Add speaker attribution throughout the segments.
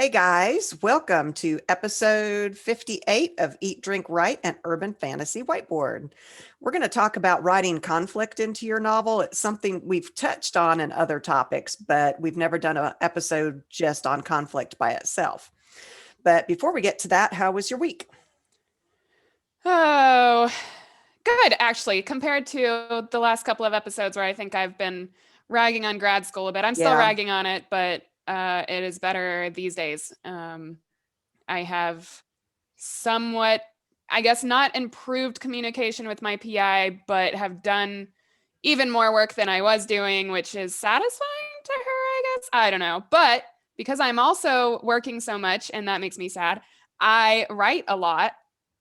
Speaker 1: Hey guys, welcome to episode 58 of Eat, Drink, Write, and Urban Fantasy Whiteboard. We're going to talk about writing conflict into your novel. It's something we've touched on in other topics, but we've never done an episode just on conflict by itself. But before we get to that, how was your week?
Speaker 2: Oh, good, actually, compared to the last couple of episodes where I think I've been ragging on grad school a bit. I'm still
Speaker 1: Yeah,
Speaker 2: ragging on it, but it is better these days. I have somewhat, I guess, not improved communication with my PI, but have done even more work than I was doing, which is satisfying to her, I guess. I don't know. But because I'm also working so much, and that makes me sad, I write a lot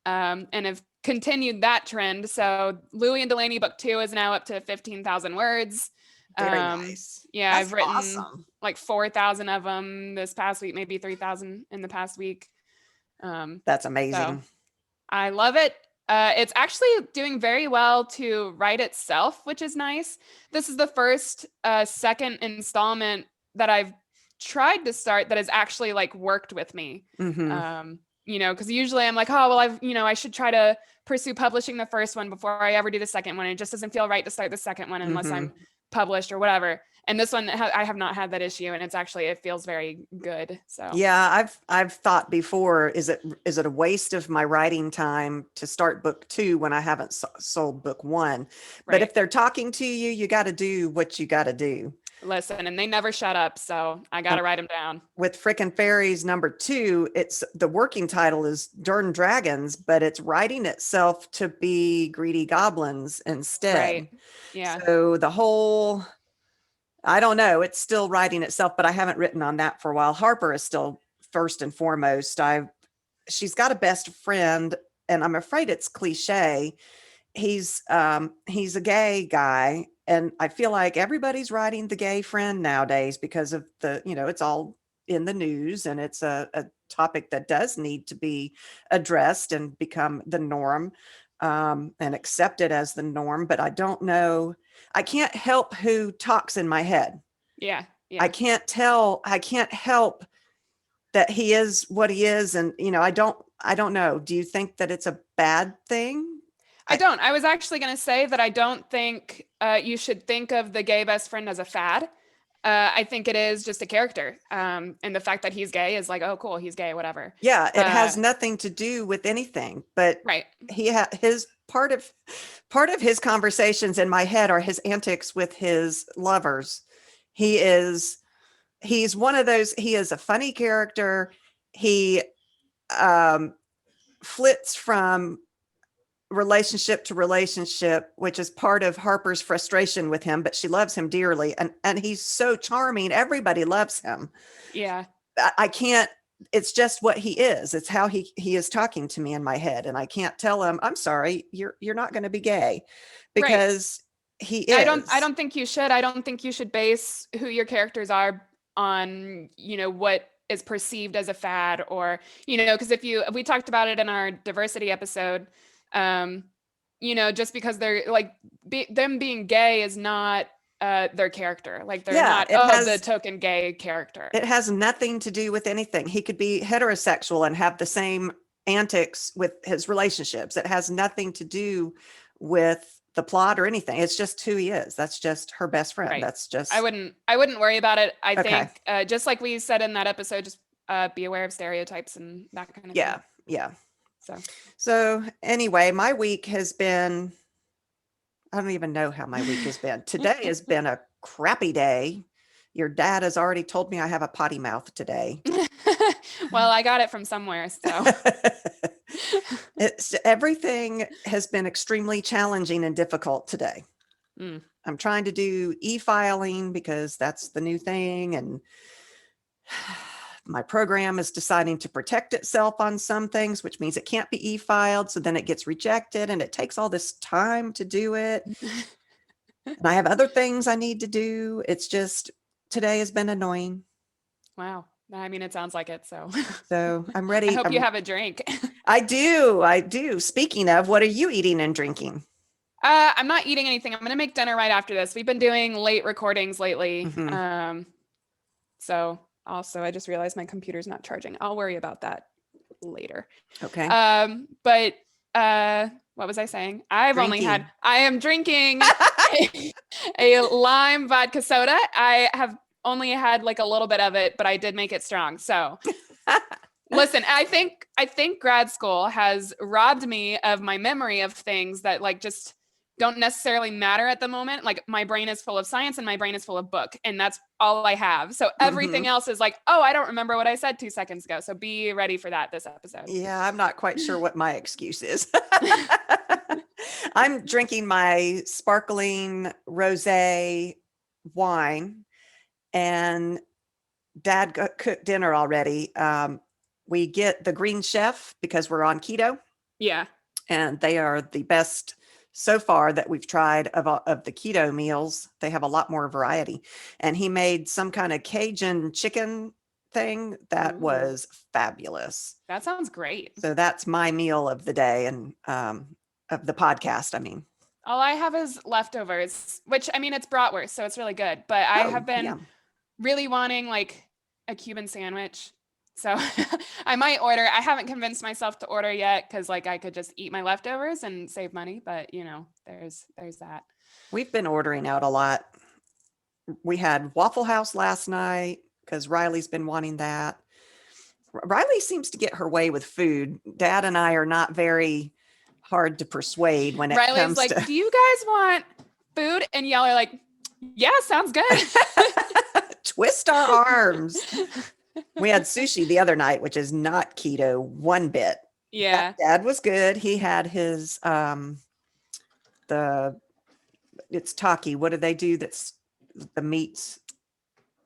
Speaker 2: and have continued that trend. So Louis and Delaney book 2 is now up to 15,000 words.
Speaker 1: very nice.
Speaker 2: Yeah,
Speaker 1: That's
Speaker 2: I've written
Speaker 1: awesome.
Speaker 2: like 4,000 of them this past week, maybe 3,000 in the past week. Um,
Speaker 1: That's
Speaker 2: so
Speaker 1: amazing.
Speaker 2: I love it. It's actually doing very well to write itself, which is nice. This is the first second installment that I've tried to start that has actually like worked with me.
Speaker 1: Hmm.
Speaker 2: Because usually I'm like, oh well, I should try to pursue publishing the first one before I ever do the second one. It just doesn't feel right to start the second one unless
Speaker 1: Hmm.
Speaker 2: I'm published or whatever. And this one, I have not had that issue, and it feels very good. So
Speaker 1: Yeah, I've thought before, is it a waste of my writing time to start book two when I haven't sold book one? But
Speaker 2: right.
Speaker 1: if they're talking to you, you got to do what you got to do.
Speaker 2: Listen, and they never shut up, so I got
Speaker 1: Um,
Speaker 2: to write them down.
Speaker 1: with Frickin' Fairies number two, it's the working title is Dern Dragons, but it's writing itself to be Greedy Goblins
Speaker 2: Right.
Speaker 1: instead.
Speaker 2: Yeah.
Speaker 1: So the whole, I don't know, it's still writing itself, but I haven't written on that for a while. Harper is still first and foremost. She's got a best friend, and I'm afraid it's cliche. He's a gay guy, and I feel like everybody's writing the gay friend nowadays because of it's all in the news, and it's a topic that does need to be addressed and become the norm, and accepted as the norm. But I don't know, I can't help who talks in my head.
Speaker 2: Yeah.
Speaker 1: I
Speaker 2: Yeah.
Speaker 1: can't tell, I can't help that he is what he is. And I don't know, do you think that it's a bad thing?
Speaker 2: I
Speaker 1: I
Speaker 2: don't. I was actually going to say that I don't think you should think of the gay best friend as a fad. I think it is just a character. And the fact that he's gay is like, oh, cool, he's gay, whatever.
Speaker 1: Yeah, it has
Speaker 2: Uh,
Speaker 1: nothing to do with anything, but
Speaker 2: right.
Speaker 1: his part of his conversations in my head are his antics with his lovers. He is he's one of those, he is a funny character. He um flits from relationship to relationship, which is part of Harper's frustration with him, but she loves him dearly, and he's so charming. Everybody loves him.
Speaker 2: Yeah.
Speaker 1: I can't, it's just what he is. It's how he is talking to me in my head, and I can't tell him, I'm sorry, you're not going to be gay,
Speaker 2: Right.
Speaker 1: because he
Speaker 2: I
Speaker 1: is.
Speaker 2: don't think you should. I don't think you should base who your characters are on, what is perceived as a fad or, because we talked about it in our diversity episode, um, just because they're like them being gay is not their character. Like they're
Speaker 1: Yeah,
Speaker 2: not, oh, the token gay character.
Speaker 1: it has nothing to do with anything. He could be heterosexual and have the same antics with his relationships. It has nothing to do with the plot or anything. It's just who he is. That's just her best friend.
Speaker 2: Right.
Speaker 1: That's just
Speaker 2: I wouldn't worry about it. I
Speaker 1: okay.
Speaker 2: think just like we said in that episode, just be aware of stereotypes and that kind of thing.
Speaker 1: Yeah, yeah.
Speaker 2: So
Speaker 1: So anyway, my week has been, I don't even know how my week has been. Today has been a crappy day. Your dad has already told me I have a potty mouth today.
Speaker 2: well, I got it from somewhere, so
Speaker 1: It's everything has been extremely challenging and difficult today.
Speaker 2: mm,
Speaker 1: I'm trying to do e-filing because that's the new thing, and my program is deciding to protect itself on some things, which means it can't be e-filed. So then it gets rejected, and it takes all this time to do it. And I have other things I need to do. It's just, today has been annoying.
Speaker 2: wow. I mean, it sounds like it. So
Speaker 1: So I'm
Speaker 2: I
Speaker 1: ready.
Speaker 2: hope you have a drink.
Speaker 1: I do. Speaking of, what are you eating and drinking?
Speaker 2: I'm not eating anything. I'm gonna make dinner right after this. We've been doing late recordings lately,
Speaker 1: Hmm.
Speaker 2: so also, I just realized my computer's not charging. I'll worry about that later.
Speaker 1: Okay.
Speaker 2: But what was I saying? I am drinking a lime vodka soda. I have only had like a little bit of it, but I did make it strong. So listen, I think grad school has robbed me of my memory of things that like just don't necessarily matter at the moment. Like my brain is full of science and my brain is full of book, and that's all I have. So everything else is like, oh, I don't remember what I said 2 seconds ago. So be ready for that this episode.
Speaker 1: Yeah, I'm not quite sure what my excuse is. I'm drinking my sparkling rosé wine, and Dad cooked dinner already. We get the Green Chef because we're on keto.
Speaker 2: Yeah.
Speaker 1: And they are the best so far that we've tried of the keto meals. They have a lot more variety. And he made some kind of Cajun chicken thing that was fabulous.
Speaker 2: That sounds great.
Speaker 1: So that's my meal of the day and of the podcast, I mean.
Speaker 2: All I have is leftovers, which I mean, it's bratwurst, so it's really good. But I have been really wanting like a Cuban sandwich. So I might order. I haven't convinced myself to order yet because like I could just eat my leftovers and save money. But you know, there's that.
Speaker 1: We've been ordering out a lot. We had Waffle House last night because Riley's been wanting that. Riley seems to get her way with food. Dad and I are not very hard to persuade when it
Speaker 2: Riley's
Speaker 1: comes
Speaker 2: like,
Speaker 1: to...
Speaker 2: do you guys want food? And y'all are like, yeah, sounds good.
Speaker 1: Twist our arms. We had sushi the other night, which is not keto one bit.
Speaker 2: Yeah.
Speaker 1: Dad was good. He had his, it's taki. What do they do? That's the meats.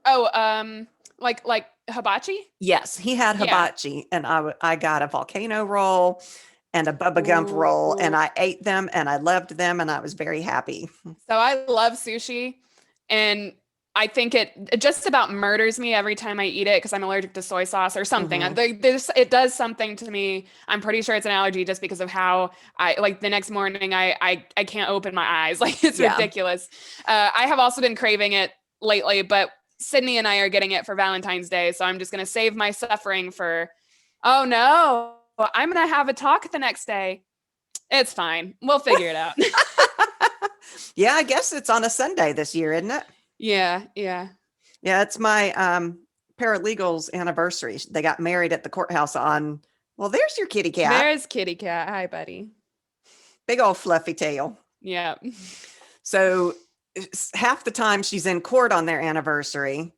Speaker 2: Oh, like hibachi?
Speaker 1: Yes, he had hibachi, and I got a volcano roll and a Bubba Gump roll, and I ate them and I loved them and I was very happy.
Speaker 2: So I love sushi, and I think it just about murders me every time I eat it because I'm allergic to soy sauce or something. It does something to me. I'm pretty sure it's an allergy just because of how I like the next morning I can't open my eyes. Like it's ridiculous. I have also been craving it lately, but Sydney and I are getting it for Valentine's Day. So I'm just going to save my suffering for, oh no, I'm going to have a talk the next day. It's fine. We'll figure it out.
Speaker 1: Yeah, I guess it's on a Sunday this year, isn't it?
Speaker 2: Yeah.
Speaker 1: It's my paralegal's anniversary. They got married at the courthouse on, well, there's your kitty cat.
Speaker 2: There's kitty cat. Hi, buddy.
Speaker 1: Big old fluffy tail.
Speaker 2: Yeah.
Speaker 1: So half the time she's in court on their anniversary.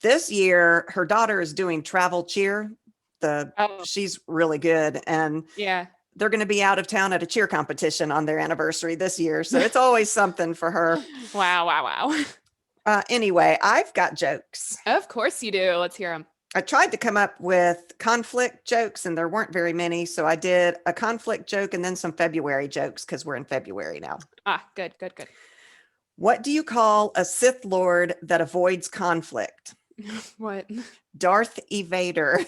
Speaker 1: This year, her daughter is doing travel cheer. She's really good. And they're going to be out of town at a cheer competition on their anniversary this year. So it's always something for her.
Speaker 2: Wow.
Speaker 1: Anyway, I've got jokes.
Speaker 2: Of course you do. Let's hear them.
Speaker 1: I tried to come up with conflict jokes and there weren't very many. So I did a conflict joke and then some February jokes because we're in February now.
Speaker 2: Good.
Speaker 1: What do you call a Sith Lord that avoids conflict?
Speaker 2: What?
Speaker 1: Darth Evader.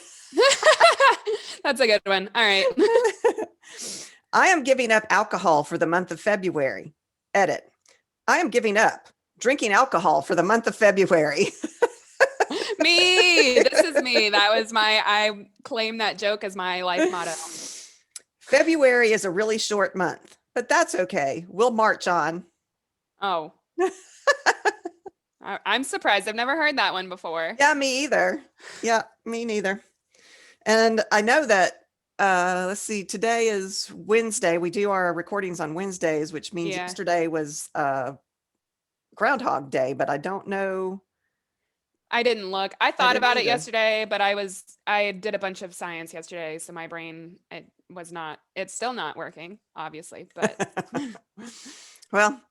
Speaker 2: That's a good one. All right.
Speaker 1: I am giving up alcohol for the month of February. Edit. I am giving up drinking alcohol for the month of February.
Speaker 2: Me. This is me. I claim that joke as my life motto.
Speaker 1: February is a really short month, but that's okay. We'll march on.
Speaker 2: Oh. I'm surprised. I've never heard that one before.
Speaker 1: Yeah, me either. Yeah, me neither. And I know that, let's see, today is Wednesday. We do our recordings on Wednesdays, which means yesterday was Groundhog Day, but I don't know.
Speaker 2: I didn't look. I thought about it yesterday, but I did a bunch of science yesterday. So my brain, it's still not working, obviously, but.
Speaker 1: Well,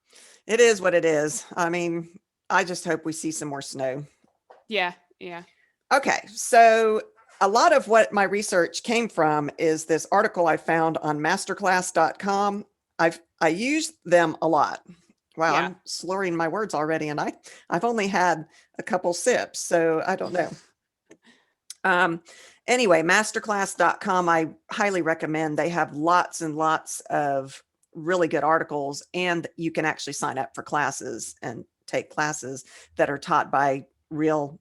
Speaker 1: it is what it is. I mean, I just hope we see some more snow.
Speaker 2: Yeah.
Speaker 1: Okay. So a lot of what my research came from is this article I found on masterclass.com. I use them a lot. Wow, I'm slurring my words already, and I've only had a couple sips, so I don't know. Anyway, masterclass.com, I highly recommend. They have lots and lots of really good articles, and you can actually sign up for classes and take classes that are taught by real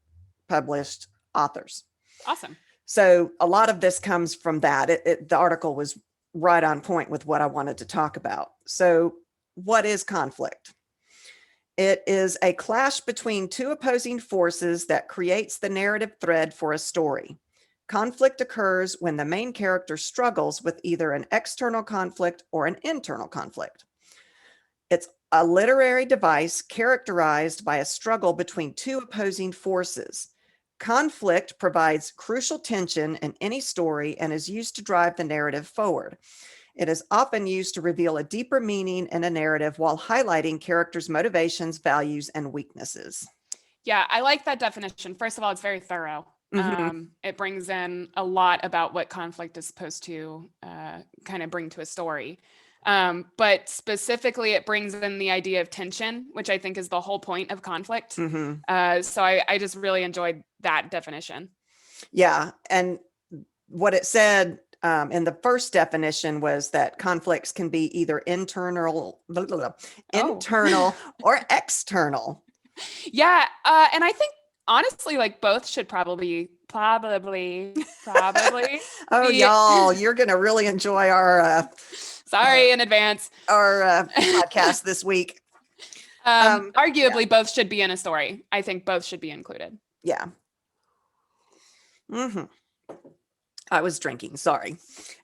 Speaker 1: published authors.
Speaker 2: Awesome.
Speaker 1: So a lot of this comes from that. The article was right on point with what I wanted to talk about. So what is conflict? It is a clash between two opposing forces that creates the narrative thread for a story. Conflict occurs when the main character struggles with either an external conflict or an internal conflict. It's a literary device characterized by a struggle between two opposing forces. Conflict provides crucial tension in any story and is used to drive the narrative forward. It is often used to reveal a deeper meaning in a narrative while highlighting characters' motivations, values, and weaknesses.
Speaker 2: Yeah, I like that definition. First of all, it's very thorough. It brings in a lot about what conflict is supposed to kind of bring to a story. But specifically, it brings in the idea of tension, which I think is the whole point of conflict. So I just really enjoyed that definition.
Speaker 1: Yeah. And what it said in the first definition was that conflicts can be either internal or external.
Speaker 2: Yeah. And I think honestly, like both should probably.
Speaker 1: Oh, y'all, you're going to really enjoy our
Speaker 2: sorry in advance.
Speaker 1: Our podcast this week.
Speaker 2: Arguably, both should be in a story. I think both should be included.
Speaker 1: Yeah. I was drinking. Sorry.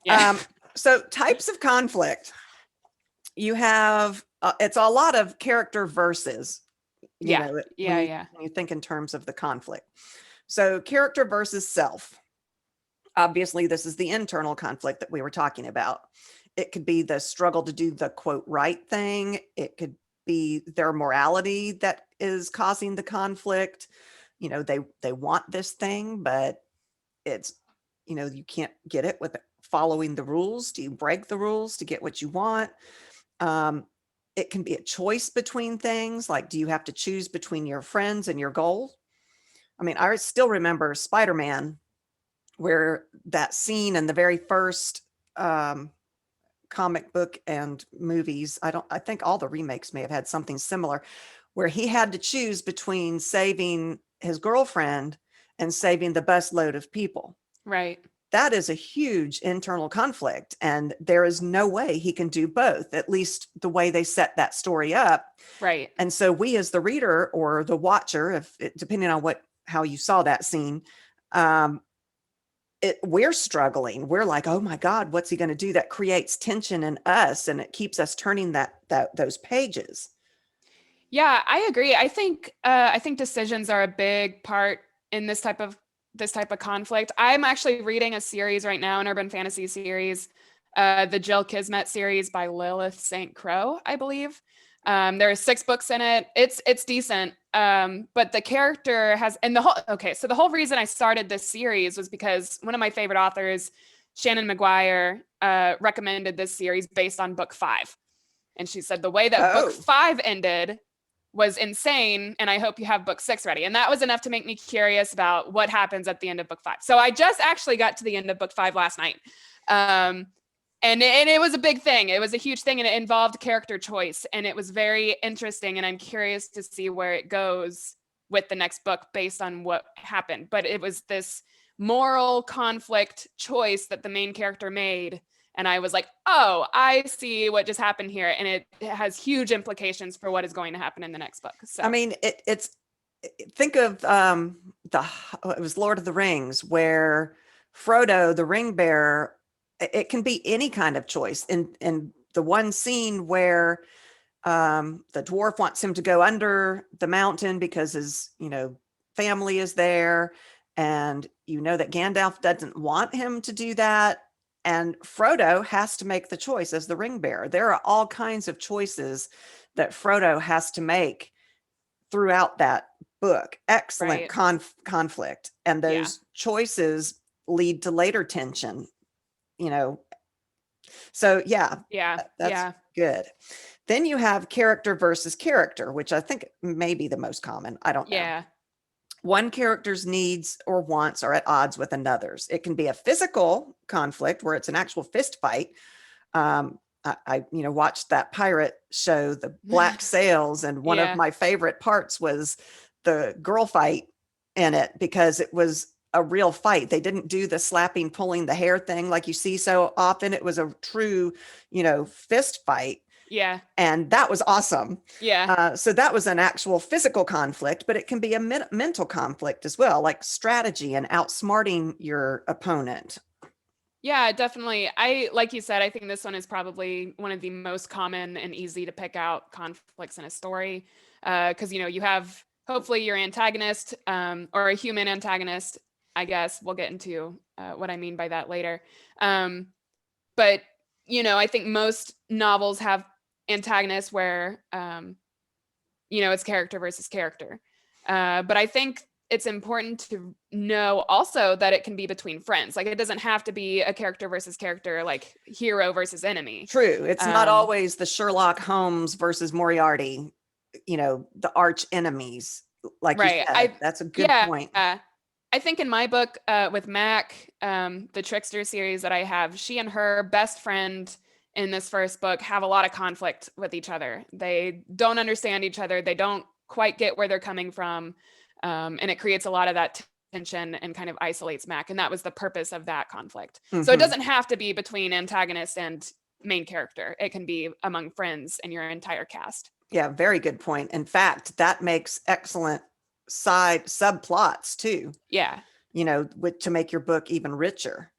Speaker 2: Yeah.
Speaker 1: So types of conflict. You have it's a lot of character versus. When you think in terms of the conflict. So character versus self. Obviously, this is the internal conflict that we were talking about. It could be the struggle to do the quote right thing. It could be their morality that is causing the conflict. They want this thing, but it's, you can't get it with following the rules. Do you break the rules to get what you want? It can be a choice between things. Like, do you have to choose between your friends and your goal? I mean, I still remember Spider-Man, where that scene in the very first comic book and movies, I think all the remakes may have had something similar, where he had to choose between saving his girlfriend and saving the busload of people.
Speaker 2: Right.
Speaker 1: That is a huge internal conflict, and there is no way he can do both, at least the way they set that story up.
Speaker 2: Right.
Speaker 1: And so we as the reader or the watcher, depending on how you saw that scene, we're struggling. We're like, oh my God, what's he going to do? That creates tension in us, and it keeps us turning those pages.
Speaker 2: Yeah, I agree. I think decisions are a big part in this type of conflict. I'm actually reading a series right now, an urban fantasy series, the Jill Kismet series by Lilith St. Crow, I believe. There are 6 books in it. It's decent. But the character has, and so the whole reason I started this series was because one of my favorite authors, Shannon McGuire, recommended this series based on book 5. And she said the way that book 5 ended was insane, and I hope you have book 6 ready. And that was enough to make me curious about what happens at the end of book 5. So I just actually got to the end of book 5 last night. And it was a big thing. It was a huge thing, and it involved character choice, and it was very interesting, and I'm curious to see where it goes with the next book based on what happened. But it was this moral conflict choice that the main character made, and I was like, oh, I see what just happened here, and it has huge implications for what is going to happen in the next book. So
Speaker 1: I mean, think of it was Lord of the Rings, where Frodo, the ring bearer, it can be any kind of choice. In the one scene where the dwarf wants him to go under the mountain because his family is there, and that Gandalf doesn't want him to do that, and Frodo has to make the choice as the ring bearer. There are all kinds of choices that Frodo has to make throughout that book. Excellent conflict, and those choices lead to later tension. So that's good. Then you have character versus character, which I think may be the most common. I don't know.
Speaker 2: Yeah.
Speaker 1: One character's needs or wants are at odds with another's. It can be a physical conflict where it's an actual fist fight. I watched that pirate show, The Black Sails, and one of my favorite parts was the girl fight in it, because it was a real fight. They didn't do the slapping, pulling the hair thing like you see so often. It was a true, fist fight.
Speaker 2: Yeah.
Speaker 1: And that was awesome.
Speaker 2: Yeah.
Speaker 1: So that was an actual physical conflict, but it can be a mental conflict as well, like strategy and outsmarting your opponent.
Speaker 2: Yeah, definitely. Like you said, I think this one is probably one of the most common and easy to pick out conflicts in a story. Because, you have hopefully your antagonist, or a human antagonist, I guess. We'll get into what I mean by that later. But, I think most novels have antagonists where, it's character versus character. But I think it's important to know also that it can be between friends. Like, it doesn't have to be a character versus character, like hero versus enemy.
Speaker 1: True. It's not always the Sherlock Holmes versus Moriarty, the arch enemies. Like
Speaker 2: right.
Speaker 1: you said, that's a good point.
Speaker 2: I think in my book, with Mac, the Trickster series that I have, she and her best friend in this first book have a lot of conflict with each other. They don't understand each other. They don't quite get where they're coming from. And it creates a lot of that tension and kind of isolates Mac. And that was the purpose of that conflict. Mm-hmm. So it doesn't have to be between antagonist and main character. It can be among friends and your entire cast.
Speaker 1: Yeah, very good point. In fact, that makes excellent side subplots too.
Speaker 2: Yeah.
Speaker 1: To make your book even richer.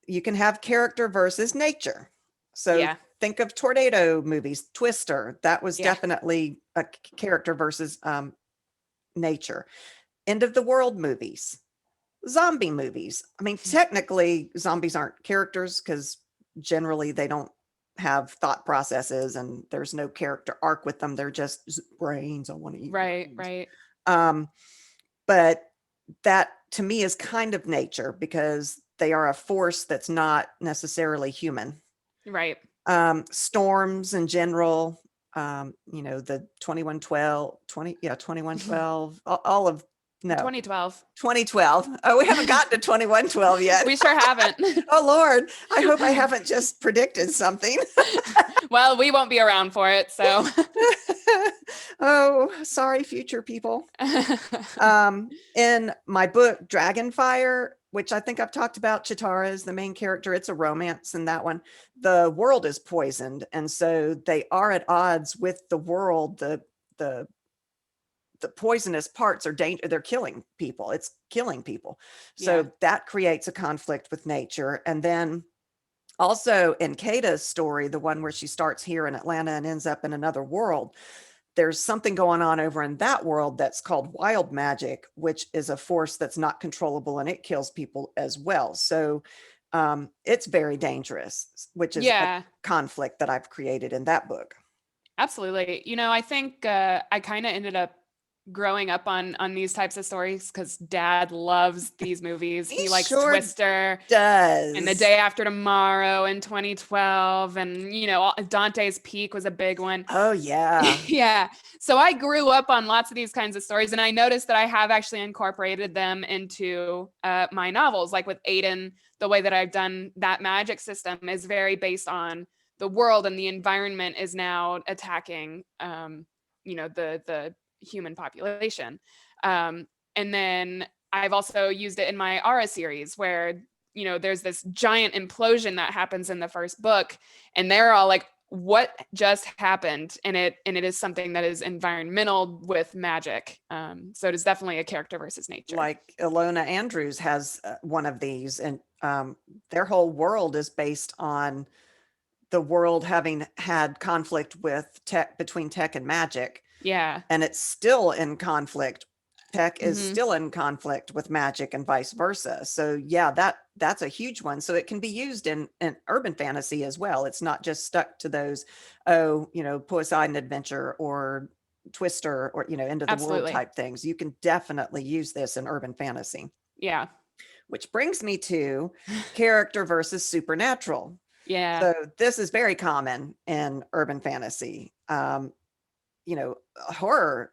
Speaker 1: You can have character versus nature. So think of tornado movies, Twister. That was definitely a character versus nature. End of the world movies, zombie movies. I mean, technically zombies aren't characters because generally they don't have thought processes and there's no character arc with them. They're just brains. I want to eat.
Speaker 2: Right.
Speaker 1: But that to me is kind of nature because they are a force that's not necessarily human.
Speaker 2: Right.
Speaker 1: Storms in general, the 2112, all of 2012. Oh, we haven't gotten to 2112 yet.
Speaker 2: We sure haven't.
Speaker 1: Oh Lord, I hope I haven't just predicted something.
Speaker 2: Well, we won't be around for it, so.
Speaker 1: Oh, sorry, future people. In my book, Dragonfire, which I think I've talked about, Chitara is the main character. It's a romance in that one. The world is poisoned. And so they are at odds with the world. The poisonous parts are they're killing people. It's killing people. So that creates a conflict with nature. And then also in Kata's story, the one where she starts here in Atlanta and ends up in another world, there's something going on over in that world that's called wild magic, which is a force that's not controllable and it kills people as well. So it's very dangerous, which is a conflict that I've created in that book.
Speaker 2: Absolutely. I think I kind of ended up growing up on these types of stories because Dad loves these movies. He likes Twister,
Speaker 1: does,
Speaker 2: and The Day After Tomorrow in 2012, and Dante's Peak was a big one.
Speaker 1: Oh yeah.
Speaker 2: Yeah. So I grew up on lots of these kinds of stories, and I noticed that I have actually incorporated them into my novels. Like with Aiden, the way that I've done that magic system is very based on the world, and the environment is now attacking the human population. And then I've also used it in my Aura series where, there's this giant implosion that happens in the first book and they're all like, what just happened? And it is something that is environmental with magic. So it is definitely a character versus nature.
Speaker 1: Like Ilona Andrews has one of these, and their whole world is based on the world having had conflict with between tech and magic.
Speaker 2: Yeah.
Speaker 1: And it's still in conflict. Tech is still in conflict with magic and vice versa. So yeah, that's a huge one. So it can be used in urban fantasy as well. It's not just stuck to those, Poseidon Adventure or Twister or, End of the World type things. You can definitely use this in urban fantasy.
Speaker 2: Yeah.
Speaker 1: Which brings me to character versus supernatural.
Speaker 2: Yeah.
Speaker 1: So this is very common in urban fantasy. Horror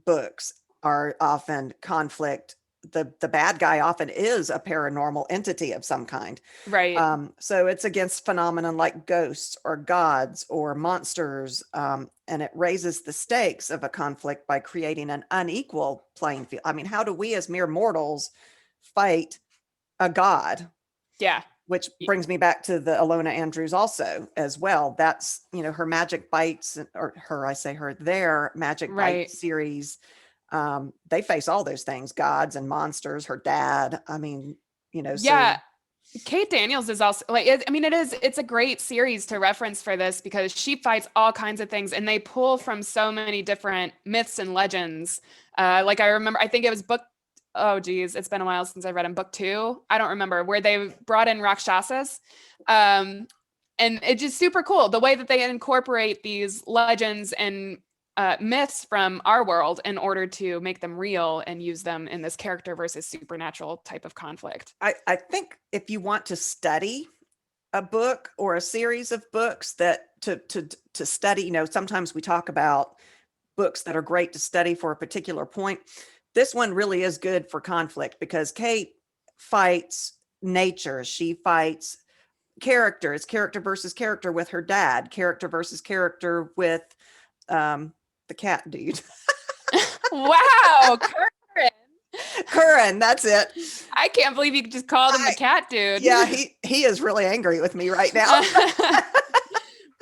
Speaker 1: books are often conflict. The bad guy often is a paranormal entity of some kind.
Speaker 2: Right.
Speaker 1: So it's against phenomenon like ghosts or gods or monsters. And it raises the stakes of a conflict by creating an unequal playing field. I mean, how do we as mere mortals fight a god,
Speaker 2: Yeah.
Speaker 1: which brings me back to the Alona Andrews also as well. That's, her magic bites, or their magic bite
Speaker 2: Right.
Speaker 1: series. They face all those things, gods and monsters, her dad. I mean,
Speaker 2: Yeah.
Speaker 1: so
Speaker 2: Kate Daniels is also like, it's a great series to reference for this because she fights all kinds of things and they pull from so many different myths and legends. Like I remember, I think it was oh geez, it's been a while since I read them. Book 2, I don't remember, where they brought in Rakshasas. And it's just super cool the way that they incorporate these legends and myths from our world in order to make them real and use them in this character versus supernatural type of conflict.
Speaker 1: I think if you want to study a book or a series of books that to study, sometimes we talk about books that are great to study for a particular point. This one really is good for conflict because Kate fights nature. She fights characters, character versus character with her dad, character versus character with the cat dude.
Speaker 2: Wow,
Speaker 1: Curran, that's it.
Speaker 2: I can't believe you just called him the cat dude.
Speaker 1: Yeah, he is really angry with me right now.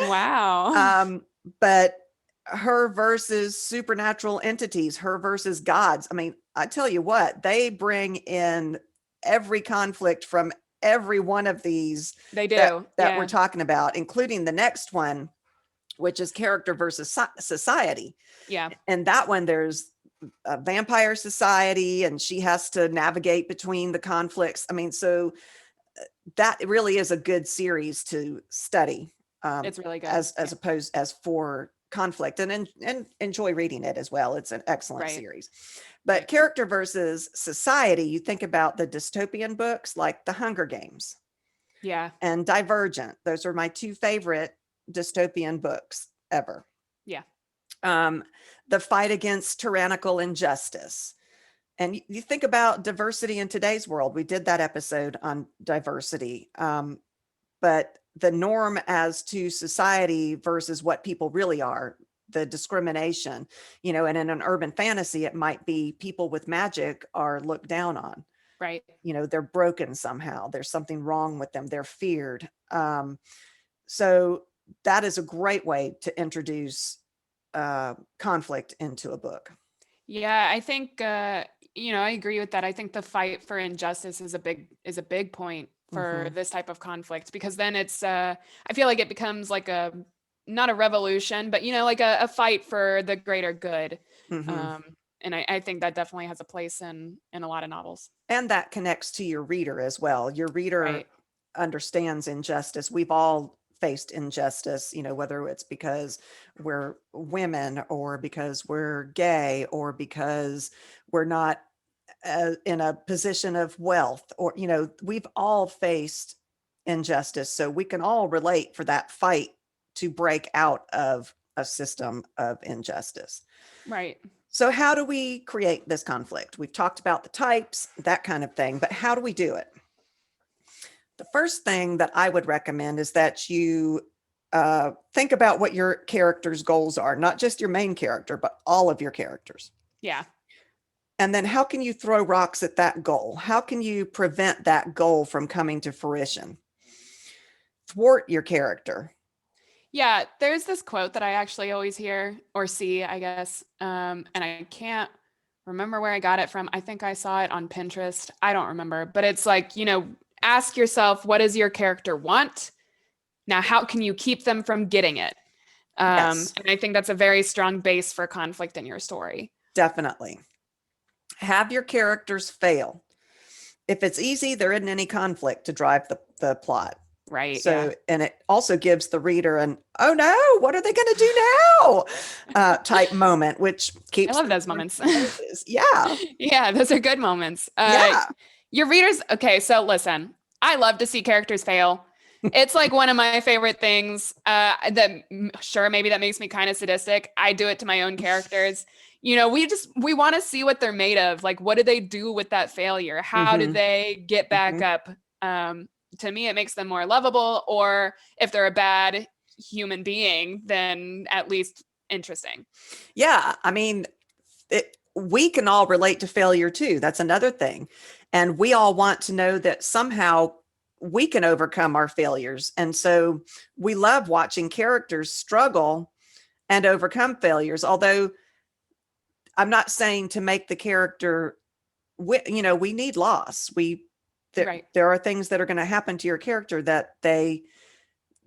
Speaker 2: Wow.
Speaker 1: But her versus supernatural entities, her versus gods. I mean, I tell you what, they bring in every conflict from every one of these
Speaker 2: They do.
Speaker 1: that we're talking about, including the next one, which is character versus society.
Speaker 2: Yeah.
Speaker 1: And that one, there's a vampire society and she has to navigate between the conflicts. I mean, so that really is a good series to study.
Speaker 2: It's really good.
Speaker 1: As opposed as for conflict and enjoy reading it as well. It's an excellent series. But character versus society, you think about the dystopian books like The Hunger Games.
Speaker 2: Yeah.
Speaker 1: And Divergent. Those are my 2 favorite dystopian books ever.
Speaker 2: Yeah.
Speaker 1: The fight against tyrannical injustice. And you think about diversity in today's world. We did that episode on diversity. But the norm as to society versus what people really are, the discrimination, and in an urban fantasy, it might be people with magic are looked down on.
Speaker 2: Right.
Speaker 1: They're broken somehow. There's something wrong with them. They're feared. So that is a great way to introduce conflict into a book.
Speaker 2: Yeah, I think I agree with that. I think the fight for injustice is a big point for this type of conflict because then it's I feel like it becomes like not a revolution, but like a fight for the greater good. And I think that definitely has a place in a lot of novels.
Speaker 1: And that connects to your reader as well. Your reader understands injustice. We've all faced injustice, whether it's because we're women or because we're gay or because we're not in a position of wealth, or we've all faced injustice, so we can all relate for that fight to break out of a system of injustice.
Speaker 2: Right.
Speaker 1: So how do we create this conflict? We've talked about the types, that kind of thing, but how do we do it? The first thing that I would recommend is that you think about what your character's goals are, not just your main character, but all of your characters.
Speaker 2: Yeah.
Speaker 1: And then how can you throw rocks at that goal? How can you prevent that goal from coming to fruition? Thwart your character.
Speaker 2: Yeah, there's this quote that I actually always hear or see, I guess. And I can't remember where I got it from. I think I saw it on Pinterest. I don't remember, but it's like, ask yourself, what does your character want? Now, how can you keep them from getting it?
Speaker 1: Yes.
Speaker 2: And I think that's a very strong base for conflict in your story.
Speaker 1: Definitely. Have your characters fail. If it's easy, there isn't any conflict to drive the plot.
Speaker 2: Right.
Speaker 1: So, and it also gives the reader an, oh no, what are they going to do now? Type moment, which keeps.
Speaker 2: I love those moments.
Speaker 1: Yeah.
Speaker 2: Yeah. Those are good moments. Your readers. Okay. So listen, I love to see characters fail. It's like one of my favorite things maybe that makes me kind of sadistic. I do it to my own characters. We want to see what they're made of. Like, what do they do with that failure? How do they get back up? To me, it makes them more lovable, or if they're a bad human being, then at least interesting.
Speaker 1: Yeah. I mean, we can all relate to failure too. That's another thing. And we all want to know that somehow we can overcome our failures. And so we love watching characters struggle and overcome failures. Although I'm not saying to make the character, we need loss.
Speaker 2: Right.
Speaker 1: There are things that are going to happen to your character that the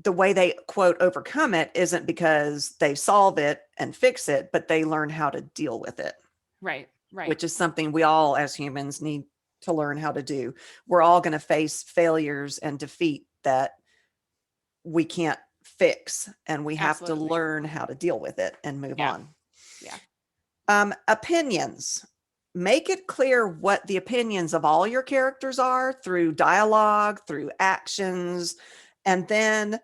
Speaker 1: way they quote overcome it isn't because they solve it and fix it, but they learn how to deal with it.
Speaker 2: Right. Right.
Speaker 1: Which is something we all as humans need to learn how to do. We're all going to face failures and defeat that we can't fix, and we have
Speaker 2: Absolutely.
Speaker 1: to learn how to deal with it and move
Speaker 2: Yeah.
Speaker 1: on.
Speaker 2: Yeah.
Speaker 1: Opinions. Make it clear what the opinions of all your characters are through dialogue, through actions, and then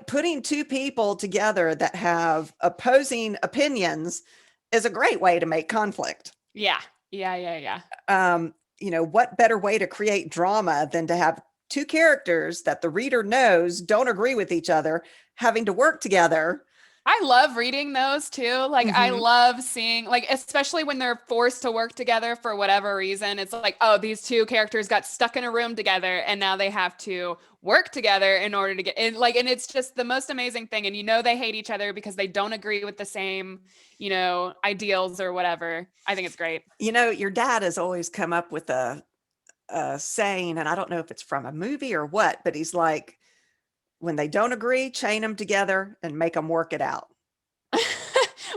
Speaker 1: putting two people together that have opposing opinions is a great way to make conflict.
Speaker 2: Yeah.
Speaker 1: What better way to create drama than to have two characters that the reader knows don't agree with each other having to work together?
Speaker 2: I love reading those too. Like I love seeing, like, especially when they're forced to work together for whatever reason. It's like, oh, these two characters got stuck in a room together and now they have to work together in order to get in. Like, and it's just the most amazing thing. And they hate each other because they don't agree with the same, ideals or whatever. I think it's great.
Speaker 1: Your dad has always come up with a saying, and I don't know if it's from a movie or what, but he's like, when they don't agree, chain them together and make them work it out.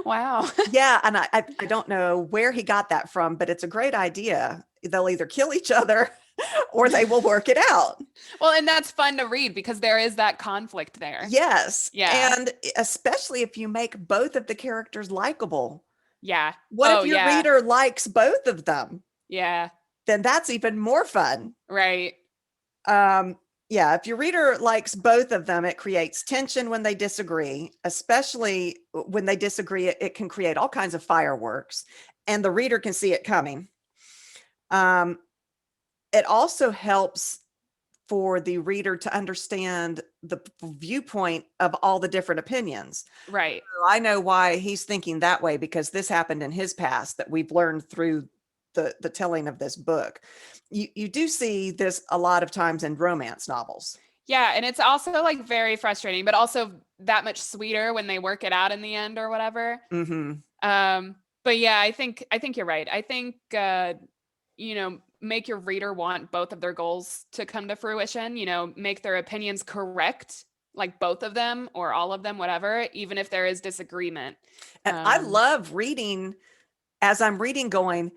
Speaker 2: Wow.
Speaker 1: Yeah. And I don't know where he got that from, but it's a great idea. They'll either kill each other or they will work it out.
Speaker 2: Well, and that's fun to read because there is that conflict there.
Speaker 1: Yes.
Speaker 2: Yeah.
Speaker 1: And especially if you make both of the characters likable.
Speaker 2: Yeah.
Speaker 1: What if your reader likes both of them?
Speaker 2: Yeah.
Speaker 1: Then that's even more fun.
Speaker 2: Right.
Speaker 1: Yeah, if your reader likes both of them, it creates tension when they disagree, especially when they disagree, it can create all kinds of fireworks and the reader can see it coming. It also helps for the reader to understand the viewpoint of all the different opinions.
Speaker 2: Right.
Speaker 1: So I know why he's thinking that way because this happened in his past that we've learned through the telling of this book. You do see this a lot of times in romance novels.
Speaker 2: Yeah, and it's also like very frustrating, but also that much sweeter when they work it out in the end or whatever. But yeah, I think you're right. I think make your reader want both of their goals to come to fruition. Make their opinions correct, like both of them or all of them, whatever, even if there is disagreement.
Speaker 1: And I love reading as I'm reading, going,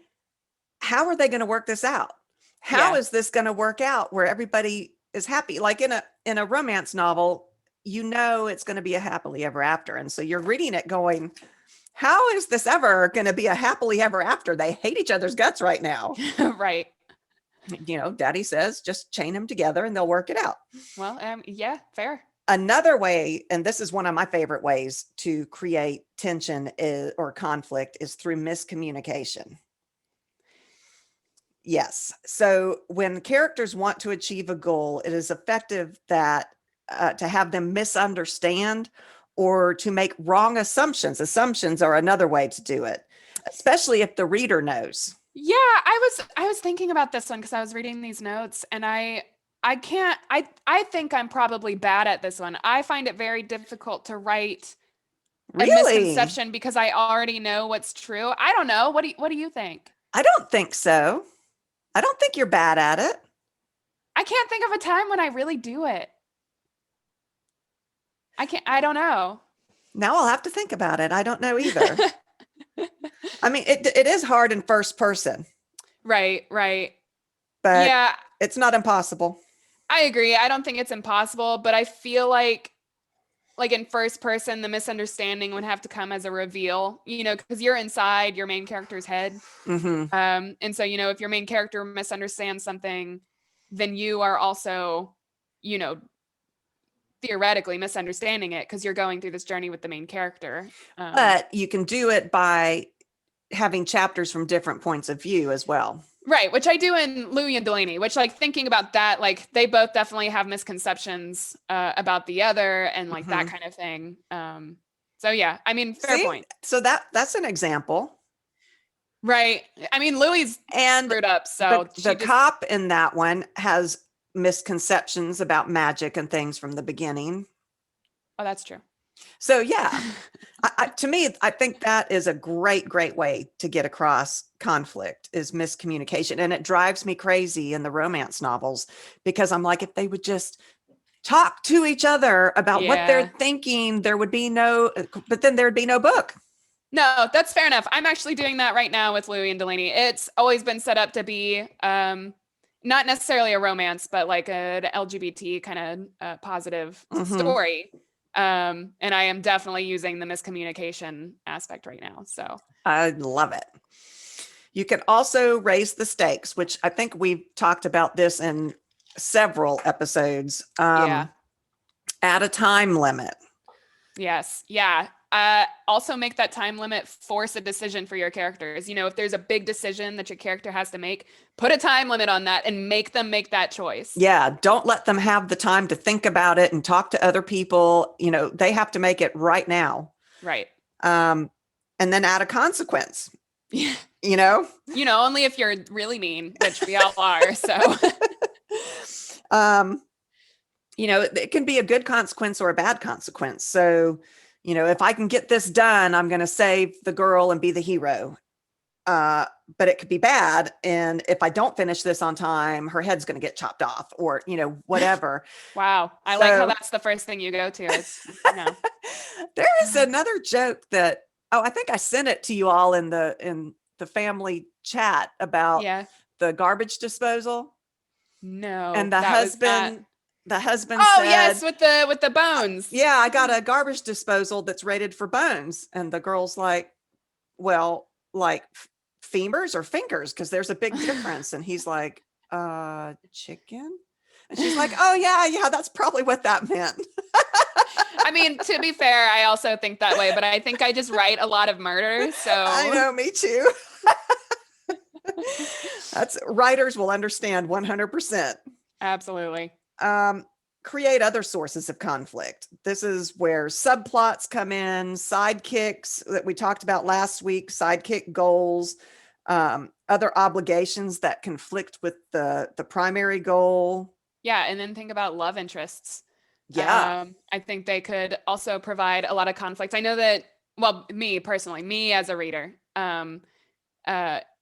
Speaker 1: how are they going to work this out? How is this going to work out where everybody is happy? Like in a romance novel, it's going to be a happily ever after. And so you're reading it going, how is this ever going to be a happily ever after? They hate each other's guts right now.
Speaker 2: Right.
Speaker 1: Daddy says, just chain them together and they'll work it out.
Speaker 2: Well, yeah, fair.
Speaker 1: Another way, and this is one of my favorite ways to create tension or conflict, is through miscommunication. Yes. So when characters want to achieve a goal, it is effective that to have them misunderstand or to make wrong assumptions. Assumptions are another way to do it, especially if the reader knows.
Speaker 2: Yeah, I was thinking about this one because I was reading these notes and I think I'm probably bad at this one. I find it very difficult to write a misconception because I already know what's true. I don't know. What do you think?
Speaker 1: I don't think so. I don't think you're bad at it.
Speaker 2: I can't think of a time when I really do it. I don't know.
Speaker 1: Now I'll have to think about it. I don't know either. I mean, it is hard in first person.
Speaker 2: Right.
Speaker 1: But yeah, it's not impossible.
Speaker 2: I agree. I don't think it's impossible, but I feel like in first person, the misunderstanding would have to come as a reveal, because you're inside your main character's head. And so, if your main character misunderstands something, then you are also, theoretically misunderstanding it because you're going through this journey with the main character.
Speaker 1: But you can do it by having chapters from different points of view as well.
Speaker 2: Right, which I do in Louis and Delaney, which thinking about that, they both definitely have misconceptions about the other and that kind of thing. So yeah, I mean, fair point.
Speaker 1: So that's an example.
Speaker 2: Right. I mean, Louis
Speaker 1: And
Speaker 2: screwed up, so
Speaker 1: the
Speaker 2: she just,
Speaker 1: cop in that one has misconceptions about magic and things from the beginning.
Speaker 2: oh, that's true.
Speaker 1: So yeah, to me, I think that is a great way to get across conflict is miscommunication. And it drives me crazy in the romance novels because I'm like, if they would just talk to each other about what they're
Speaker 2: Yeah.
Speaker 1: thinking, there would be no, but then there'd be no book.
Speaker 2: No, that's fair enough. I'm actually doing that right now with Louis and Delaney. It's always been set up to be not necessarily a romance, but like an LGBT kind of positive story. And I am definitely using the miscommunication aspect right now. So
Speaker 1: I love it. You can also raise the stakes, which I think we've talked about this in several episodes.
Speaker 2: yeah.
Speaker 1: Add a time limit.
Speaker 2: Yes. Yeah. Also make that time limit force a decision for your characters. You know, if there's a big decision that your character has to make, put a time limit on that and make them make that choice.
Speaker 1: Yeah, don't let them have the time to think about it and talk to other people. You know, they have to make it right now.
Speaker 2: Right.
Speaker 1: And then add a consequence.
Speaker 2: Yeah.
Speaker 1: You know?
Speaker 2: You know, only if you're really mean, which we all are. So
Speaker 1: you know, it can be a good consequence or a bad consequence. So, you know, if I can get this done, I'm going to save the girl and be the hero. But it could be bad. And if I don't finish this on time, her head's going to get chopped off or, you know, whatever.
Speaker 2: wow. I like how that's the first thing you go to. It's, no.
Speaker 1: There is another joke that, I think I sent it to you all in the family chat about
Speaker 2: Yeah.
Speaker 1: the garbage disposal.
Speaker 2: No.
Speaker 1: And the husband
Speaker 2: Oh,
Speaker 1: said,
Speaker 2: yes, with the bones.
Speaker 1: yeah, I got a garbage disposal that's rated for bones. And the girl's like, well, like femurs or fingers, because there's a big difference. And he's like, chicken? And she's like, oh yeah, that's probably what that meant.
Speaker 2: I mean, to be fair, I also think that way, but I think I just write a lot of murder. So
Speaker 1: I know, me too. That's writers will understand 100%.
Speaker 2: Absolutely.
Speaker 1: Create other sources of conflict. This is where subplots come in, sidekicks that we talked about last week, sidekick goals, other obligations that conflict with the primary goal.
Speaker 2: Yeah, and then think about love interests.
Speaker 1: Yeah.
Speaker 2: I think they could also provide a lot of conflict. I know that, well, me personally, me as a reader,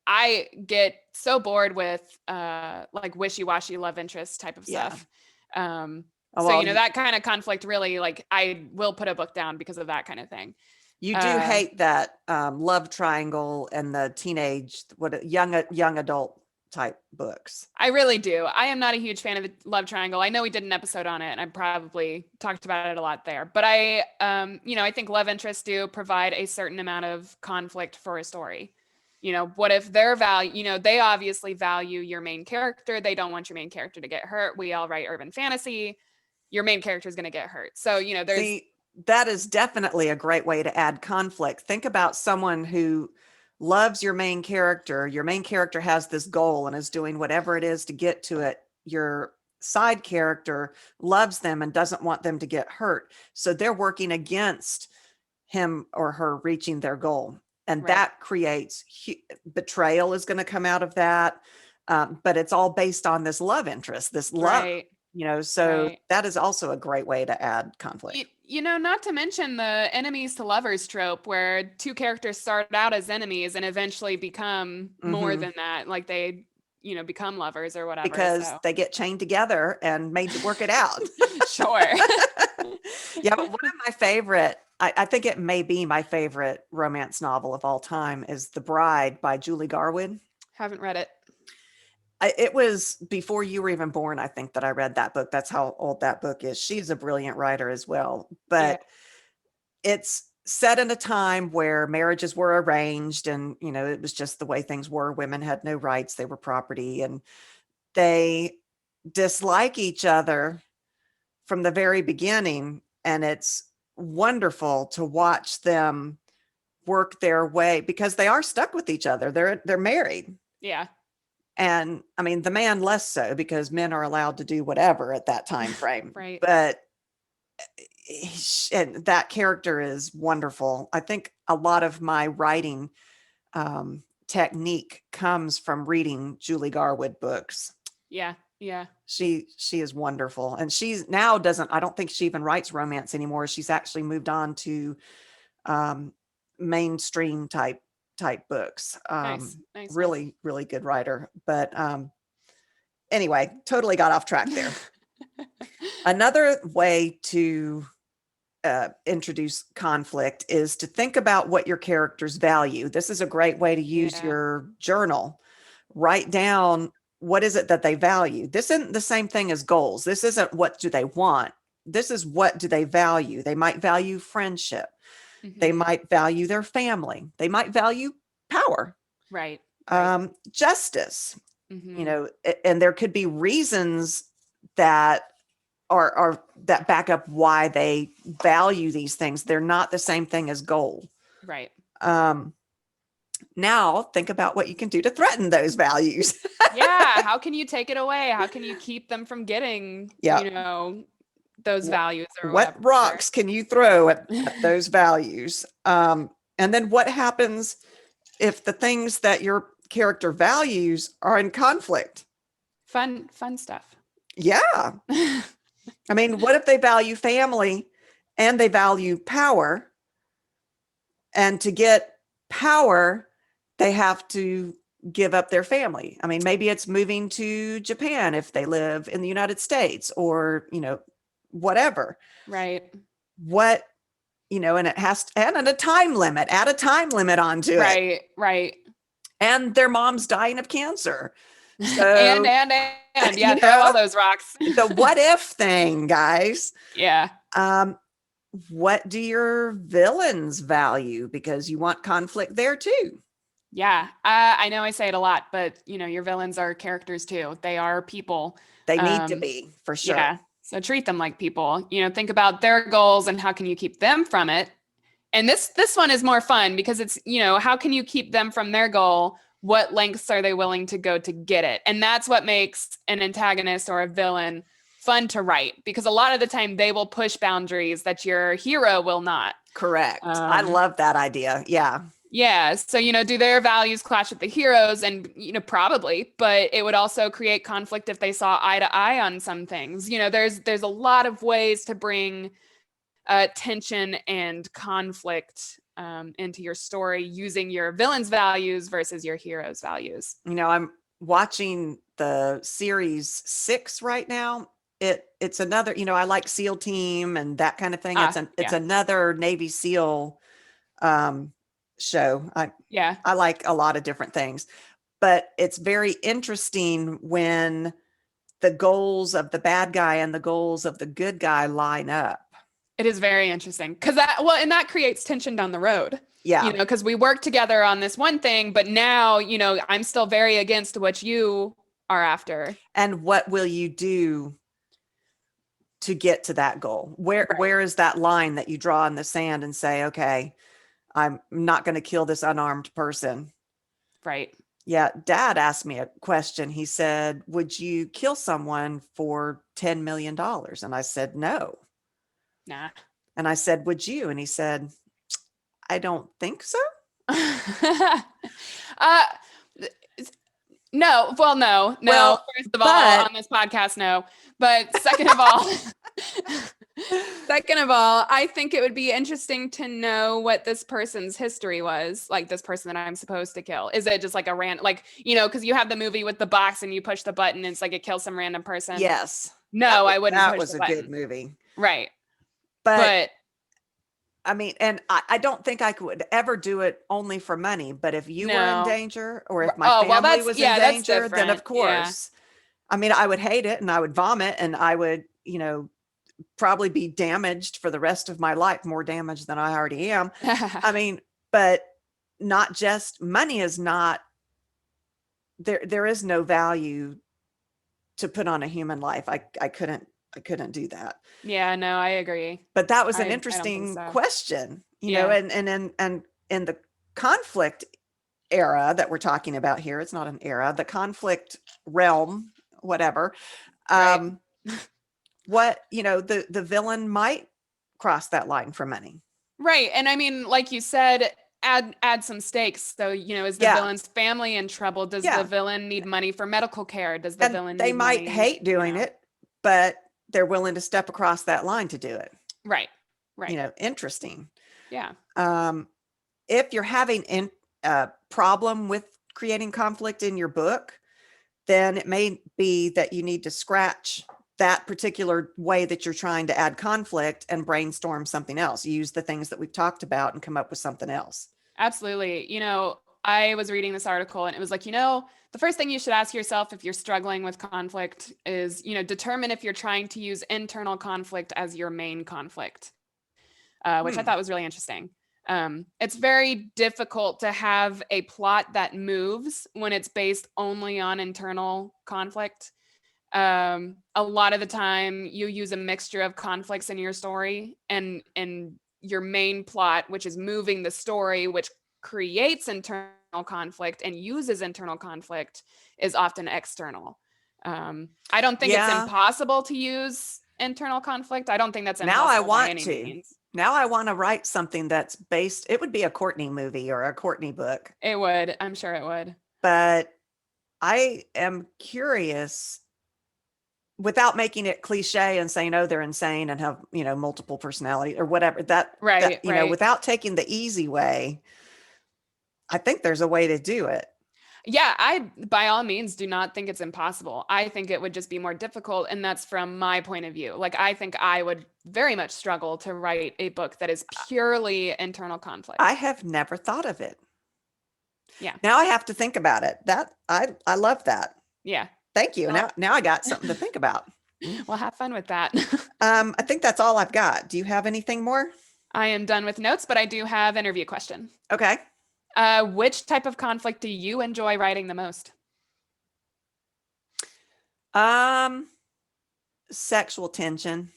Speaker 2: I get so bored with like wishy-washy love interest type of stuff. So, you know, that kind of conflict really, like, I will put a book down because of that kind of thing.
Speaker 1: You do hate that love triangle and the teenage, young adult type books.
Speaker 2: I really do. I am not a huge fan of the love triangle. I know we did an episode on it and I probably talked about it a lot there, but I, you know, I think love interests do provide a certain amount of conflict for a story. You know, what if their value, you know, they obviously value your main character. They don't want your main character to get hurt. We all write urban fantasy. Your main character is going to get hurt. So, you know,
Speaker 1: that is definitely a great way to add conflict. Think about someone who loves your main character. Your main character has this goal and is doing whatever it is to get to it. Your side character loves them and doesn't want them to get hurt. So they're working against him or her reaching their goal. And that creates betrayal is going to come out of that. But it's all based on this love interest, this love, you know, so that is also a great way to add conflict.
Speaker 2: You know, not to mention the enemies to lovers trope where two characters start out as enemies and eventually become more than that. Like they, you know, become lovers or whatever.
Speaker 1: Because they get chained together and made to work it out.
Speaker 2: Sure.
Speaker 1: Yeah, but one of my favorite, I think it may be my favorite romance novel of all time is The Bride by Julie Garwood.
Speaker 2: Haven't read it.
Speaker 1: It was before you were even born, I think, that I read that book. That's how old that book is. She's a brilliant writer as well. But it's set in a time where marriages were arranged and, you know, it was just the way things were. Women had no rights. They were property and they dislike each other from the very beginning. And it's wonderful to watch them work their way because they are stuck with each other. They're married.
Speaker 2: Yeah.
Speaker 1: And I mean, the man less so because men are allowed to do whatever at that time frame.
Speaker 2: Right.
Speaker 1: But and that character is wonderful. I think a lot of my writing technique comes from reading Julie Garwood books.
Speaker 2: Yeah. Yeah.
Speaker 1: She is wonderful. And she's now I don't think she even writes romance anymore. She's actually moved on to mainstream type books.
Speaker 2: Nice. Nice.
Speaker 1: Really, really good writer. But anyway, totally got off track there. Another way to introduce conflict is to think about what your characters value. This is a great way to use your journal. Write down, what is it that they value? This isn't the same thing as goals. This isn't what do they want. This is what do they value? They might value friendship. They might value their family. They might value power.
Speaker 2: Right.
Speaker 1: Justice. You know, and there could be reasons that are that back up why they value these things. They're not the same thing as goal.
Speaker 2: Right.
Speaker 1: Now think about what you can do to threaten those values.
Speaker 2: Yeah. How can you take it away? How can you keep them from getting, you know, those values? Or
Speaker 1: what rocks can you throw at those values? And then what happens if the things that your character values are in conflict?
Speaker 2: Fun stuff.
Speaker 1: Yeah. I mean, what if they value family and they value power? And to get power, they have to give up their family. I mean, maybe it's moving to Japan if they live in the United States, or, you know, whatever.
Speaker 2: Right.
Speaker 1: What, you know, and it has to, and a time limit, add a time limit onto it.
Speaker 2: Right. Right.
Speaker 1: And their mom's dying of cancer. So,
Speaker 2: and yeah, throw all those rocks.
Speaker 1: The what if thing, guys.
Speaker 2: Yeah.
Speaker 1: What do your villains value? Because you want conflict there too.
Speaker 2: Yeah. I know I say it a lot, but you know, your villains are characters too. They are people.
Speaker 1: They need to be, for sure.
Speaker 2: Yeah. So treat them like people. You know, think about their goals and how can you keep them from it. And this one is more fun because it's, you know, how can you keep them from their goal? What lengths are they willing to go to get it? And that's what makes an antagonist or a villain fun to write, because a lot of the time they will push boundaries that your hero will not.
Speaker 1: Correct. I love that idea. Yeah.
Speaker 2: Yeah. So, you know, do their values clash with the heroes? And, you know, probably, but it would also create conflict if they saw eye to eye on some things. You know, there's a lot of ways to bring tension and conflict into your story using your villain's values versus your hero's values.
Speaker 1: You know, I'm watching the series 6 right now. It's another, you know, I like SEAL Team and that kind of thing. It's another Navy SEAL show. I like a lot of different things, but it's very interesting when the goals of the bad guy and the goals of the good guy line up.
Speaker 2: It is very interesting because that creates tension down the road.
Speaker 1: Yeah.
Speaker 2: You know, because we work together on this one thing, but now, you know, I'm still very against what you are after.
Speaker 1: And what will you do to get to that goal? Where is that line that you draw in the sand and say, okay, I'm not going to kill this unarmed person?
Speaker 2: Right.
Speaker 1: Yeah. Dad asked me a question. He said, would you kill someone for $10 million? And I said, no.
Speaker 2: Nah. And
Speaker 1: I said, would you? And he said, I don't think so.
Speaker 2: No. Well, no.
Speaker 1: Well,
Speaker 2: first of all, on this podcast, no. But second of all, I think it would be interesting to know what this person's history was. Like this person that I'm supposed to kill. Is it just like a random, like, you know, because you have the movie with the box and you push the button and it's like it kills some random person.
Speaker 1: Yes.
Speaker 2: No, I wouldn't.
Speaker 1: That was a good movie.
Speaker 2: Right.
Speaker 1: But I mean, and I don't think I could ever do it only for money, but if you were in danger or if my family was in danger, then of course, I mean, I would hate it and I would vomit and I would, you know, probably be damaged for the rest of my life, more damaged than I already am. I mean, but not just money is not there is no value to put on a human life. I couldn't do that.
Speaker 2: Yeah, no, I agree.
Speaker 1: But that was an interesting question, you know, and in the conflict era that we're talking about here, it's not an era, the conflict realm, whatever. What, you know, the villain might cross that line for money.
Speaker 2: Right. And I mean, like you said, add some stakes. So, is the
Speaker 1: Yeah.
Speaker 2: villain's family in trouble? Does
Speaker 1: Yeah.
Speaker 2: the villain need money for medical care? Does the
Speaker 1: And
Speaker 2: villain
Speaker 1: they
Speaker 2: need
Speaker 1: might
Speaker 2: money?
Speaker 1: hate doing it, but they're willing to step across that line to do it.
Speaker 2: Right. Right.
Speaker 1: Interesting.
Speaker 2: Yeah.
Speaker 1: If you're having a problem with creating conflict in your book, then it may be that you need to scratch that particular way that you're trying to add conflict and brainstorm something else. Use the things that we've talked about and come up with something else.
Speaker 2: Absolutely. I was reading this article and it was like, the first thing you should ask yourself if you're struggling with conflict is, determine if you're trying to use internal conflict as your main conflict, which I thought was really interesting. It's very difficult to have a plot that moves when it's based only on internal conflict. A lot of the time you use a mixture of conflicts in your story, and your main plot, which is moving the story, which creates internal conflict and uses internal conflict, is often external. I don't think it's impossible to use internal conflict. I don't think that's impossible
Speaker 1: now I
Speaker 2: by
Speaker 1: want
Speaker 2: any
Speaker 1: to.
Speaker 2: means.
Speaker 1: Now I want to write something that's based, it would be a Courtney movie or a Courtney book.
Speaker 2: It would. I'm sure it would.
Speaker 1: But I am curious, without making it cliche and saying, oh, they're insane and have, multiple personality or whatever,
Speaker 2: Right.
Speaker 1: without taking the easy way, I think there's a way to do it.
Speaker 2: Yeah, I, by all means, do not think it's impossible. I think it would just be more difficult. And that's from my point of view. Like, I think I would very much struggle to write a book that is purely internal conflict.
Speaker 1: I have never thought of it.
Speaker 2: Yeah.
Speaker 1: Now I have to think about it. I love that.
Speaker 2: Yeah.
Speaker 1: Thank you.
Speaker 2: Well,
Speaker 1: Now I got something to think about.
Speaker 2: Well, have fun with that.
Speaker 1: I think that's all I've got. Do you have anything more?
Speaker 2: I am done with notes, but I do have interview question.
Speaker 1: Okay.
Speaker 2: Which type of conflict do you enjoy writing the most?
Speaker 1: Sexual tension.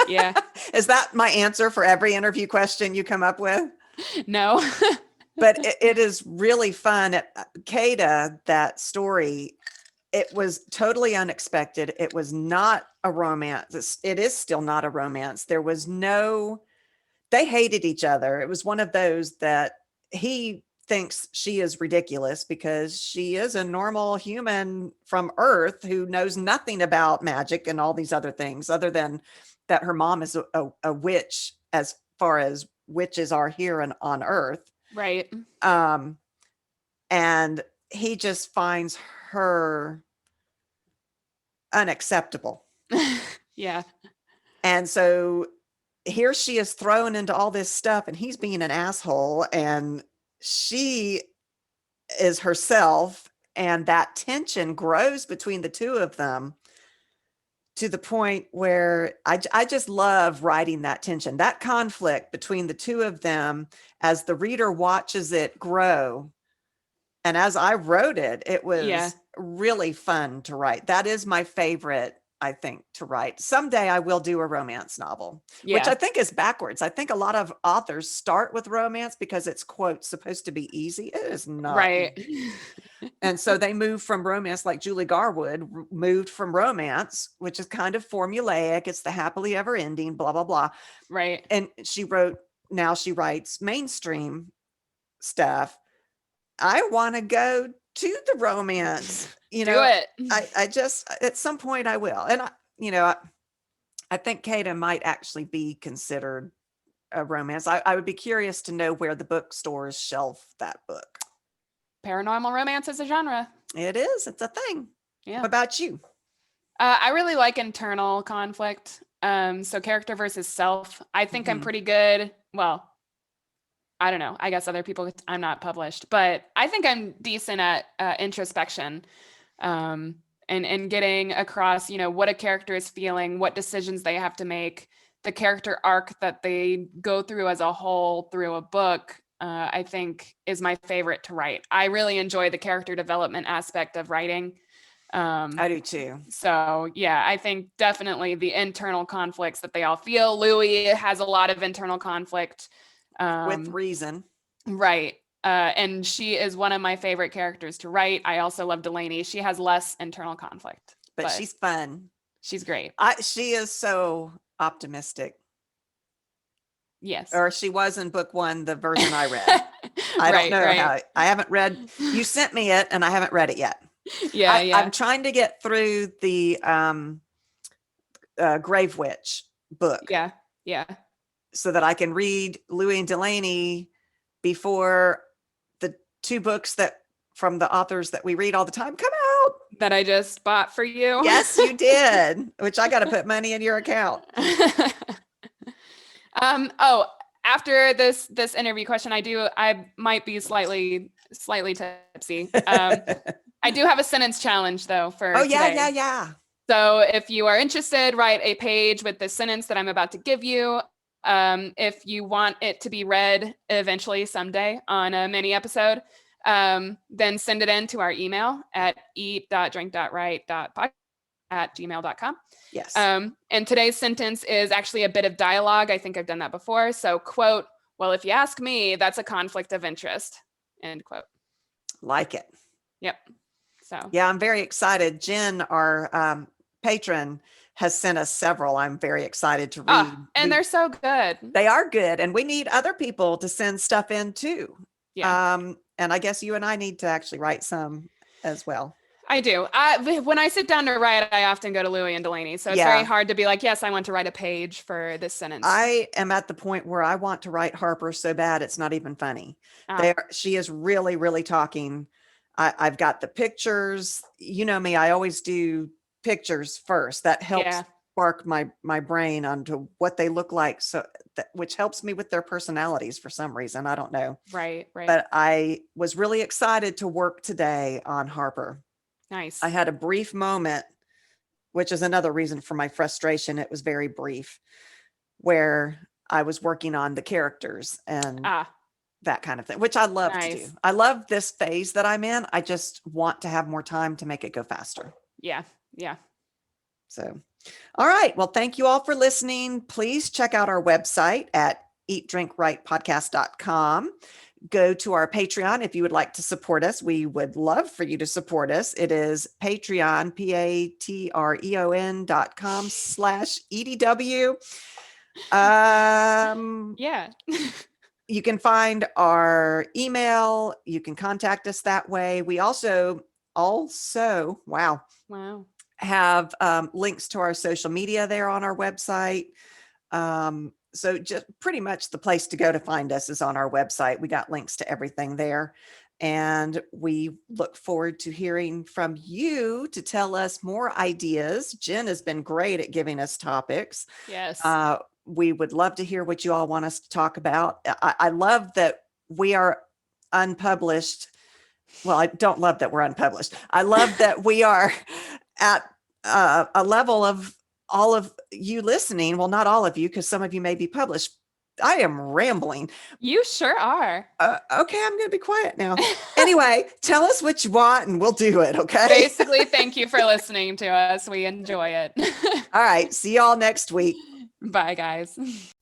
Speaker 2: Yeah.
Speaker 1: Is that my answer for every interview question you come up with?
Speaker 2: No.
Speaker 1: But it is really fun. Kada, that story, it was totally unexpected. It was not a romance. It is still not a romance. They hated each other. It was one of those that he thinks she is ridiculous because she is a normal human from Earth who knows nothing about magic and all these other things other than that her mom is a witch as far as witches are here on Earth.
Speaker 2: Right.
Speaker 1: And he just finds her unacceptable.
Speaker 2: Yeah.
Speaker 1: And so here she is thrown into all this stuff and he's being an asshole and she is herself, and that tension grows between the two of them to the point where I just love writing that tension, that conflict between the two of them as the reader watches it grow. And as I wrote it, it was really fun to write. That is my favorite, I think, to write. Someday I will do a romance novel, which I think is backwards. I think a lot of authors start with romance because it's, quote, supposed to be easy. It is not.
Speaker 2: Right.
Speaker 1: And so they move from romance, like Julie Garwood moved from romance, which is kind of formulaic. It's the happily ever ending, blah, blah, blah.
Speaker 2: Right.
Speaker 1: And now she writes mainstream stuff. I want to go to the romance,
Speaker 2: Do it.
Speaker 1: I just, at some point I will. And I think Kada might actually be considered a romance. I would be curious to know where the bookstores shelf that book.
Speaker 2: Paranormal romance is a genre.
Speaker 1: It is. It's a thing.
Speaker 2: Yeah.
Speaker 1: What about you?
Speaker 2: I really like internal conflict. So character versus self. I think I'm pretty good. Well, I don't know. I guess other people, I'm not published, but I think I'm decent at introspection and getting across, what a character is feeling, what decisions they have to make, the character arc that they go through as a whole through a book. I think is my favorite to write. I really enjoy the character development aspect of writing.
Speaker 1: I do too.
Speaker 2: So yeah, I think definitely the internal conflicts that they all feel. Louis has a lot of internal conflict.
Speaker 1: With reason.
Speaker 2: Right. And she is one of my favorite characters to write. I also love Delaney. She has less internal conflict.
Speaker 1: But she's fun.
Speaker 2: She's great.
Speaker 1: She is so optimistic.
Speaker 2: Yes.
Speaker 1: or she was in book one, the version I read. I don't
Speaker 2: Right,
Speaker 1: know
Speaker 2: right.
Speaker 1: how. I haven't read. You sent me it, and I haven't read it yet.
Speaker 2: Yeah, yeah.
Speaker 1: I'm trying to get through the Grave Witch book
Speaker 2: Yeah, yeah.
Speaker 1: so that I can read Louis and Delaney before the two books that from the authors that we read all the time come out.
Speaker 2: That I just bought for you.
Speaker 1: Yes, you did. Which I got to put money in your account.
Speaker 2: Oh, after this interview question, I might be slightly tipsy. I do have a sentence challenge though for
Speaker 1: Oh yeah,
Speaker 2: today.
Speaker 1: yeah.
Speaker 2: So if you are interested, write a page with the sentence that I'm about to give you. If you want it to be read eventually someday on a mini episode, then send it in to our email at eat.drink.write.podcast@gmail.com.
Speaker 1: Yes.
Speaker 2: And today's sentence is actually a bit of dialogue. I think I've done that before. So quote, well, if you ask me, that's a conflict of interest, end quote.
Speaker 1: Like it.
Speaker 2: Yep. So
Speaker 1: yeah, I'm very excited. Jen, our patron, has sent us several. I'm very excited to read.
Speaker 2: And they're so good.
Speaker 1: They are good. And we need other people to send stuff in too.
Speaker 2: Yeah.
Speaker 1: And I guess you and I need to actually write some as well.
Speaker 2: I do. When I sit down to write, I often go to Louis and Delaney. So it's very hard to be like, yes, I want to write a page for this sentence.
Speaker 1: I am at the point where I want to write Harper so bad it's not even funny. She is really, really talking. I've got the pictures. You know me, I always do pictures first. That helps spark my brain onto what they look like. So which helps me with their personalities for some reason. I don't know.
Speaker 2: Right.
Speaker 1: But I was really excited to work today on Harper.
Speaker 2: Nice.
Speaker 1: I had a brief moment, which is another reason for my frustration. It was very brief, where I was working on the characters and that kind of thing, which I love to do. I love this phase that I'm in. I just want to have more time to make it go faster.
Speaker 2: Yeah. Yeah.
Speaker 1: So, all right. Well, thank you all for listening. Please check out our website at eatdrinkwritepodcast.com. Go to our Patreon if you would like to support us. We would love for you to support us. It is Patreon, patreon.com/EDW.
Speaker 2: Yeah.
Speaker 1: You can find our email. You can contact us that way. We also wow, have links to our social media there on our website. So just pretty much the place to go to find us is on our website. We got links to everything there. And we look forward to hearing from you to tell us more ideas. Jen has been great at giving us topics.
Speaker 2: Yes.
Speaker 1: We would love to hear what you all want us to talk about. I love that we are unpublished. Well, I don't love that we're unpublished. I love that we are at a level of all of you listening. Well, not all of you, because some of you may be published. I am rambling.
Speaker 2: You sure are.
Speaker 1: Okay, I'm going to be quiet now. Anyway, tell us what you want and we'll do it, okay?
Speaker 2: Basically, thank you for listening to us. We enjoy it.
Speaker 1: All right, see y'all next week.
Speaker 2: Bye, guys.